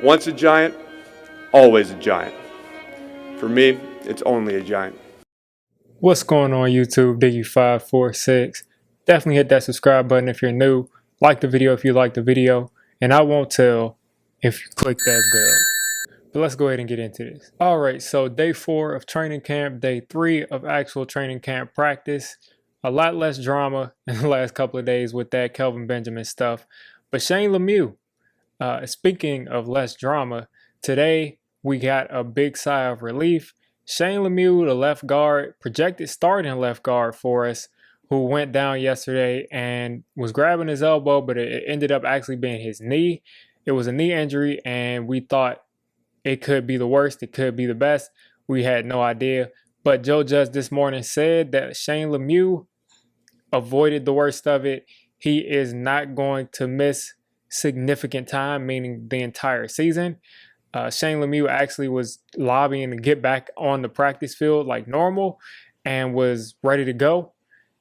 Once a giant, always a giant. For me, it's only a giant. What's going on YouTube, Diggy546? Definitely hit that subscribe button if you're new. Like the video if you like the video. And I won't tell if you click that bell. But let's go ahead and get into this. Alright, so day 4 of training camp, day 3 of actual training camp practice. A lot less drama in the last couple of days with that Kelvin Benjamin stuff. But Shane Lemieux, speaking of less drama, today we got a big sigh of relief. Shane Lemieux, the left guard, projected starting left guard for us, who went down yesterday and was grabbing his elbow, but it ended up actually being his knee. It was a knee injury, and we thought it could be the worst, it could be the best. We had no idea. But Joe Judge this morning said that Shane Lemieux avoided the worst of it. He is not going to miss significant time, meaning the entire season. Shane Lemieux actually was lobbying to get back on the practice field like normal and was ready to go.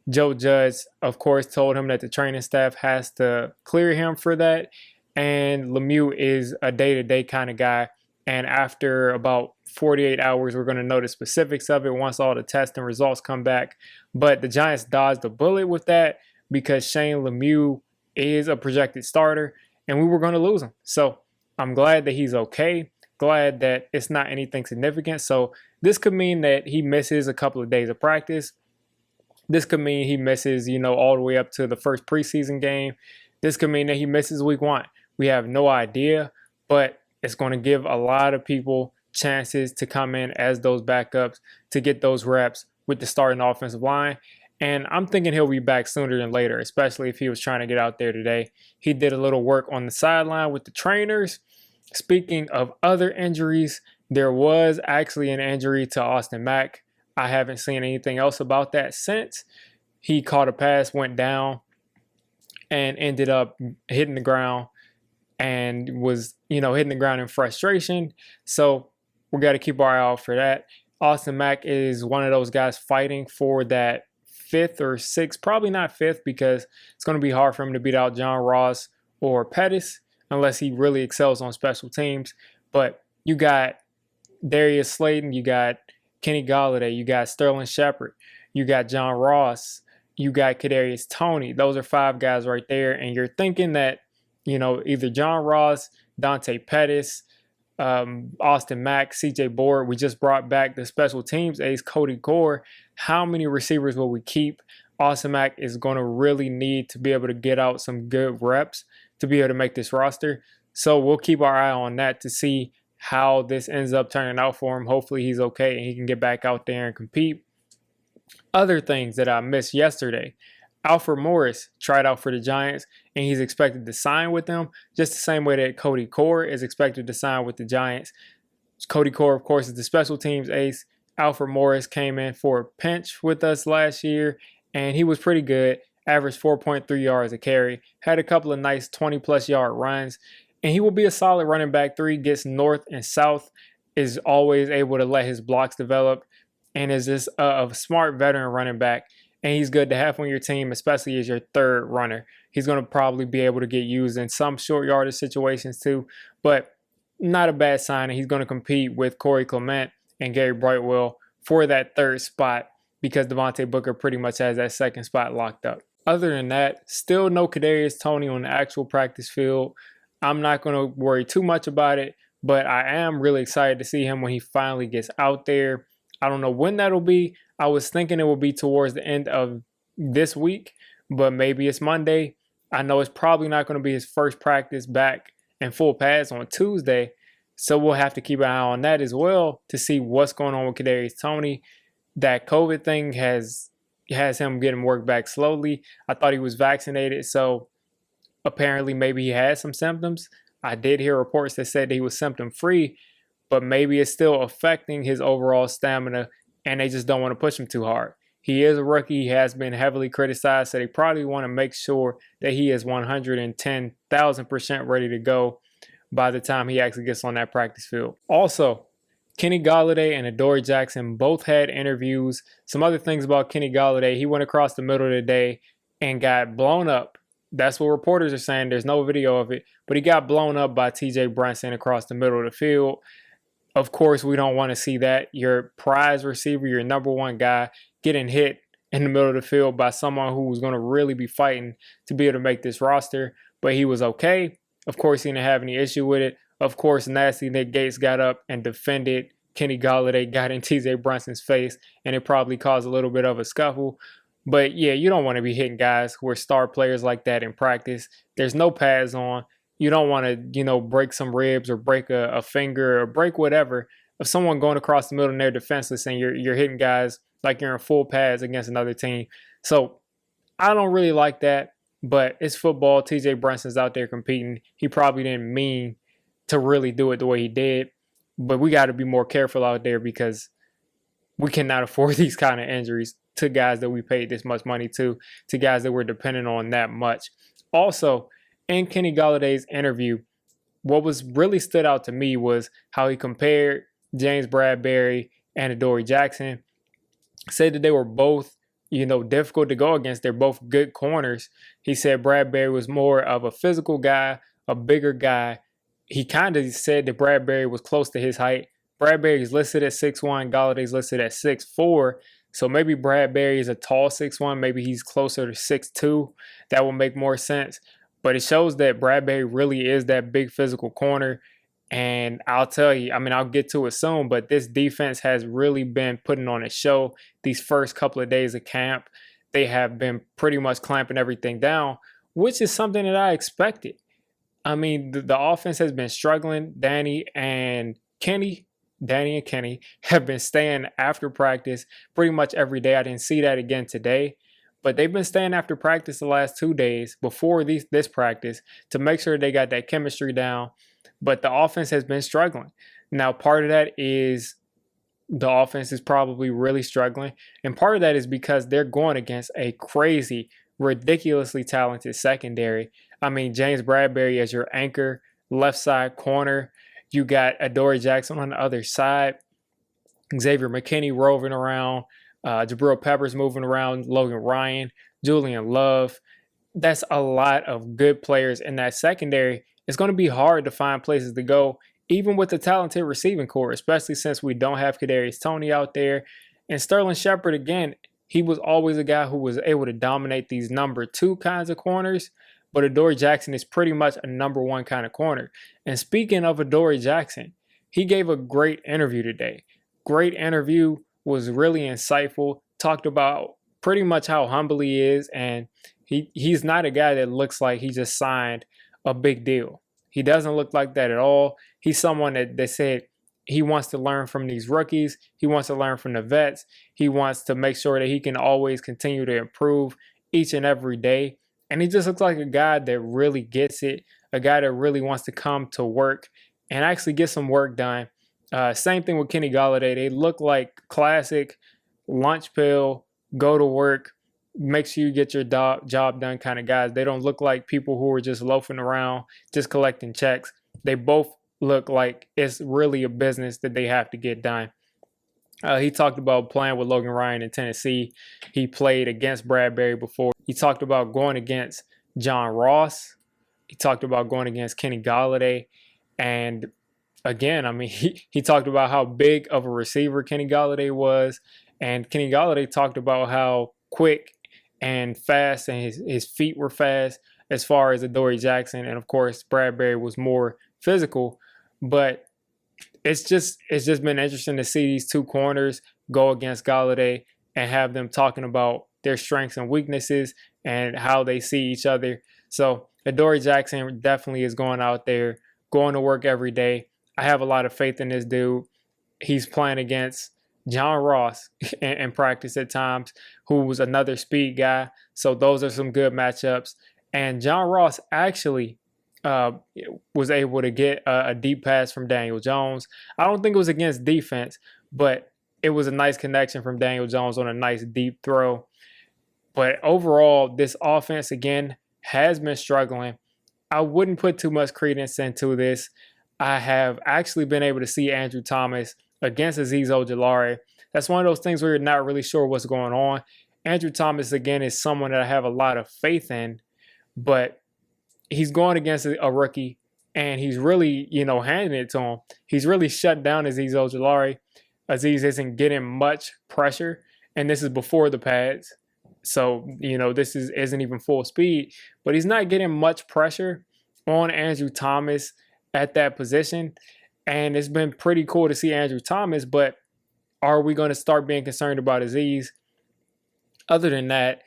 Joe Judge, of course, told him that the training staff has to clear him for that. And Lemieux is a day-to-day kind of guy. And after about 48 hours, we're going to know the specifics of it once all the tests and results come back. But the Giants dodged a bullet with that because Shane Lemieux is a projected starter and we were going to lose him. So I'm glad that he's okay. Glad that it's not anything significant. So this could mean that he misses a couple of days of practice. This could mean he misses, all the way up to the first preseason game. This could mean that he misses week 1. We have no idea, but it's going to give a lot of people chances to come in as those backups to get those reps with the starting offensive line. And I'm thinking he'll be back sooner than later, especially if he was trying to get out there today. He did a little work on the sideline with the trainers. Speaking of other injuries, there was actually an injury to Austin Mack. I haven't seen anything else about that since. He caught a pass, went down, and ended up hitting the ground and was, hitting the ground in frustration. So we got to keep our eye out for that. Austin Mack is one of those guys fighting for that 5th or 6th, probably not 5th, because it's going to be hard for him to beat out John Ross or Pettis unless he really excels on special teams. But you got Darius Slayton, you got Kenny Golladay, you got Sterling Shepard, you got John Ross, you got Kadarius Toney. Those are 5 guys right there, and you're thinking that, either John Ross, Dante Pettis, Austin Mack, CJ Board. We just brought back the special teams ace, Cody Gore. How many receivers will we keep? Austin Mack is going to really need to be able to get out some good reps to be able to make this roster. So we'll keep our eye on that to see how this ends up turning out for him. Hopefully he's okay and he can get back out there and compete. Other things that I missed yesterday. Alfred Morris tried out for the Giants, and he's expected to sign with them just the same way that Cody Core is expected to sign with the Giants. Cody Core, of course, is the special teams ace. Alfred Morris came in for a pinch with us last year, and he was pretty good. Averaged 4.3 yards a carry. Had a couple of nice 20-plus yard runs, and he will be a solid running back 3. Gets north and south, is always able to let his blocks develop, and is just a smart veteran running back. And he's good to have on your team, especially as your 3rd runner. He's going to probably be able to get used in some short yardage situations too, but not a bad sign. And he's going to compete with Corey Clement and Gary Brightwell for that 3rd spot because Devontae Booker pretty much has that 2nd spot locked up. Other than that, still no Kadarius Toney on the actual practice field. I'm not going to worry too much about it, but I am really excited to see him when he finally gets out there. I don't know when that'll be. I was thinking it will be towards the end of this week, but maybe it's Monday. I know it's probably not going to be his first practice back in full pads on Tuesday, so we'll have to keep an eye on that as well to see what's going on with Kadarius Toney. That COVID thing has him getting work back slowly. I thought he was vaccinated, so apparently maybe he had some symptoms. I did hear reports that said that he was symptom-free, but maybe it's still affecting his overall stamina and they just don't want to push him too hard. He is a rookie. He has been heavily criticized, so they probably want to make sure that he is 110,000% ready to go by the time he actually gets on that practice field. Also, Kenny Golladay and Adoree Jackson both had interviews. Some other things about Kenny Golladay, he went across the middle of the day and got blown up That's what reporters are saying. There's no video of it, but he got blown up by TJ Brunson across the middle of the field. Of course, we don't want to see that. Your prize receiver, your number one guy, getting hit in the middle of the field by someone who was going to really be fighting to be able to make this roster. But he was okay. Of course, he didn't have any issue with it. Of course, nasty Nick Gates got up and defended. Kenny Golladay got in TJ Brunson's face, and it probably caused a little bit of a scuffle. But yeah, you don't want to be hitting guys who are star players like that in practice. There's no pads on. You don't want to, break some ribs or break a finger or break whatever. If someone going across the middle and they're defenseless and you're hitting guys like you're in full pads against another team. So I don't really like that, but it's football. TJ Brunson's out there competing. He probably didn't mean to really do it the way he did, but we got to be more careful out there because we cannot afford these kind of injuries to guys that we paid this much money to guys that we're dependent on that much. Also, in Kenny Galladay's interview, what was really stood out to me was how he compared James Bradberry and Adoree Jackson. Said that they were both, difficult to go against. They're both good corners. He said Bradberry was more of a physical guy, a bigger guy. He kind of said that Bradberry was close to his height. Bradberry's listed at 6'1", Galladay's listed at 6'4". So maybe Bradberry is a tall 6'1", maybe he's closer to 6'2". That will make more sense. But it shows that Bradberry really is that big physical corner. And I'll tell you, I'll get to it soon, but this defense has really been putting on a show these first couple of days of camp. They have been pretty much clamping everything down, which is something that I expected. The offense has been struggling. Danny and Kenny have been staying after practice pretty much every day. I didn't see that again today. But they've been staying after practice the last 2 days before this practice to make sure they got that chemistry down. But the offense has been struggling. Now, part of that is the offense is probably really struggling. And part of that is because they're going against a crazy, ridiculously talented secondary. James Bradberry as your anchor, left side corner. You got Adoree Jackson on the other side. Xavier McKinney roving around. Jabril Peppers moving around, Logan Ryan, Julian Love. That's a lot of good players in that secondary. It's going to be hard to find places to go, even with the talented receiving core, especially since we don't have Kadarius Toney out there. And Sterling Shepard, again, he was always a guy who was able to dominate these number 2 kinds of corners. But Adoree Jackson is pretty much a number 1 kind of corner. And speaking of Adoree Jackson, he gave a great interview today. Great interview. Was really insightful, talked about pretty much how humble he is, and he's not a guy that looks like he just signed a big deal. He doesn't look like that at all. He's someone that said he wants to learn from these rookies. He wants to learn from the vets. He wants to make sure that he can always continue to improve each and every day. And he just looks like a guy that really gets it, a guy that really wants to come to work and actually get some work done. Same thing with Kenny Golladay. They look like classic lunch pill, go to work, make sure you get your job done kind of guys. They don't look like people who are just loafing around, just collecting checks. They both look like it's really a business that they have to get done. He talked about playing with Logan Ryan in Tennessee. He played against Bradberry before. He talked about going against John Ross. He talked about going against Kenny Golladay. And again, he talked about how big of a receiver Kenny Golladay was. And Kenny Golladay talked about how quick and fast and his feet were fast as far as Adoree Jackson. And, of course, Bradberry was more physical. But it's just been interesting to see these 2 corners go against Golladay and have them talking about their strengths and weaknesses and how they see each other. So Adoree Jackson definitely is going out there, going to work every day. I have a lot of faith in this dude. He's playing against John Ross in practice at times, who was another speed guy. So those are some good matchups. And John Ross actually was able to get a deep pass from Daniel Jones. I don't think it was against defense, but it was a nice connection from Daniel Jones on a nice deep throw. But overall, this offense, again, has been struggling. I wouldn't put too much credence into this. I have actually been able to see Andrew Thomas against Azeez Ojulari. That's one of those things where you're not really sure what's going on. Andrew Thomas, again, is someone that I have a lot of faith in, but he's going against a rookie, and he's really, handing it to him. He's really shut down Azeez Ojulari. Azeez isn't getting much pressure, and this is before the pads. So, this isn't even full speed, but he's not getting much pressure on Andrew Thomas at that position. And it's been pretty cool to see Andrew Thomas, but are we going to start being concerned about Azeez? Other than that,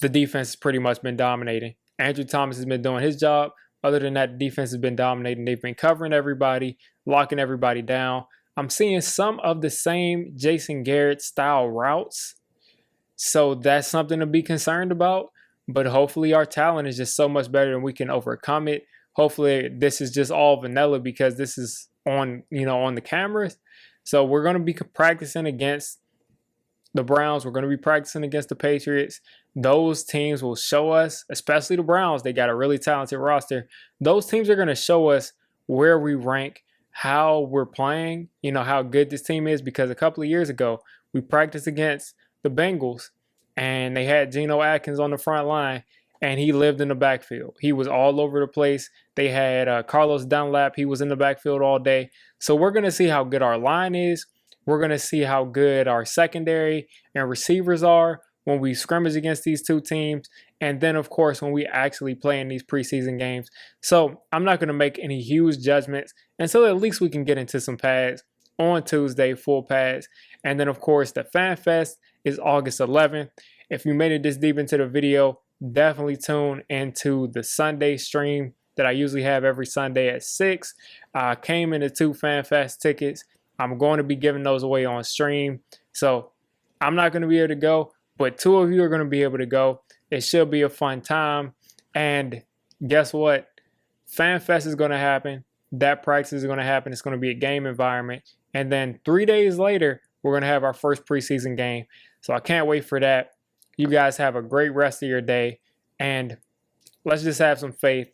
the defense has pretty much been dominating. Andrew Thomas has been doing his job. Other than that, the defense has been dominating. They've been covering everybody, locking everybody down. I'm seeing some of the same Jason Garrett style routes. So that's something to be concerned about. But hopefully our talent is just so much better and we can overcome it. Hopefully this is just all vanilla because this is on the cameras. So we're going to be practicing against the Browns. We're going to be practicing against the Patriots. Those teams will show us, especially the Browns. They got a really talented roster. Those teams are going to show us where we rank, how we're playing, how good this team is, because a couple of years ago, we practiced against the Bengals and they had Geno Atkins on the front line and he lived in the backfield. He was all over the place. They had Carlos Dunlap. He was in the backfield all day. So we're going to see how good our line is. We're going to see how good our secondary and receivers are when we scrimmage against these two teams. And then, of course, when we actually play in these preseason games. So I'm not going to make any huge judgments until at least we can get into some pads on Tuesday, full pads. And then, of course, the Fan Fest is August 11th. If you made it this deep into the video, definitely tune into the Sunday stream that I usually have every Sunday at 6. I came into 2 Fan Fest tickets. I'm going to be giving those away on stream. So I'm not going to be able to go, but 2 of you are going to be able to go. It should be a fun time. And guess what? Fan Fest is going to happen. That practice is going to happen. It's going to be a game environment. And then 3 days later, we're going to have our first preseason game. So I can't wait for that. You guys have a great rest of your day. And let's just have some faith.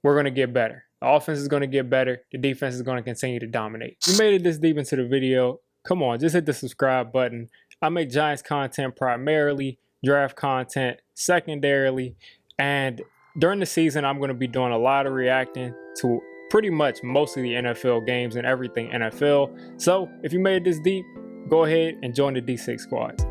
We're going to get better. The offense is going to get better. The defense is going to continue to dominate. If you made it this deep into the video, come on, just hit the subscribe button. I make Giants content primarily, draft content secondarily, and during the season, I'm going to be doing a lot of reacting to pretty much most of the NFL games and everything NFL. So if you made it this deep, go ahead and join the D6 squad.